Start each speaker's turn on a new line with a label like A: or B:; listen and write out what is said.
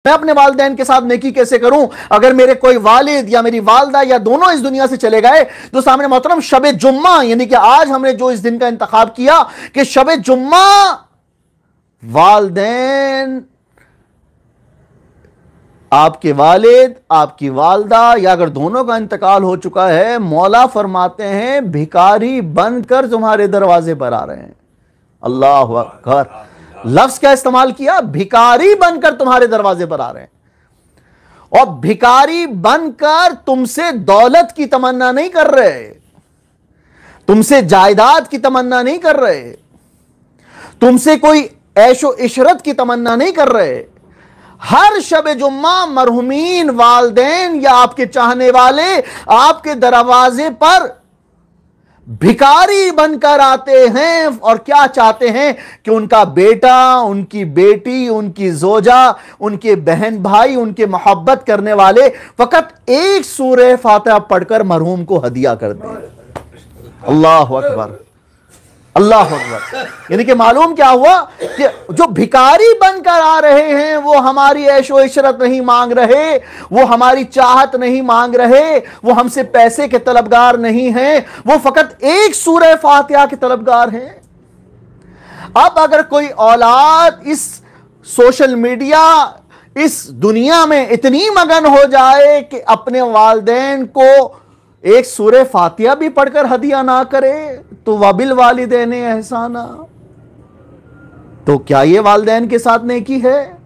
A: मैं अपने वालिदैन के साथ नेकी कैसे करूं? अगर मेरे कोई वालिद या मेरी वालदा या दोनों इस दुनिया से चले गए तो सामने मोहतरम शब जुम्मा, यानी कि आज हमने जो इस दिन का इंतखाब किया कि शब जुम्मा वालिदैन, आपके वालिद, आपकी वालदा या अगर दोनों का इंतकाल हो चुका है, मौला फरमाते हैं भिखारी बनकर तुम्हारे दरवाजे पर आ रहे हैं। अल्लाह अकबर, लफ्ज क्या इस्तेमाल किया? भिखारी बनकर तुम्हारे दरवाजे पर आ रहे हैं। और भिखारी बनकर तुमसे दौलत की तमन्ना नहीं कर रहे, तुमसे जायदाद की तमन्ना नहीं कर रहे, तुमसे कोई ऐशो इशरत की तमन्ना नहीं कर रहे। हर शब जुम्मा मरहुमीन वालदैन या आपके चाहने वाले आपके दरवाजे पर भिखारी बनकर आते हैं और क्या चाहते हैं कि उनका बेटा, उनकी बेटी, उनकी जोजा, उनके बहन भाई, उनके मोहब्बत करने वाले फकत एक सूरह फातिहा पढ़कर मरहूम को हदिया कर दें। अल्लाह अकबर, अल्लाह अकबर। यानी कि मालूम क्या हुआ कि जो भिखारी बनकर आ रहे हैं वो हमारी ऐशो इशरत नहीं मांग रहे, वो हमारी चाहत नहीं मांग रहे, वो हमसे पैसे के तलबगार नहीं हैं, वो फकत एक सूरह फातिहा के तलबगार हैं। अब अगर कोई औलाद इस सोशल मीडिया, इस दुनिया में इतनी मगन हो जाए कि अपने वालिदैन को एक सूरह फातिहा भी पढ़कर हदिया ना करे, तो वबिल वालिदैन एहसाना, तो क्या ये वालिदैन के साथ नेकी है?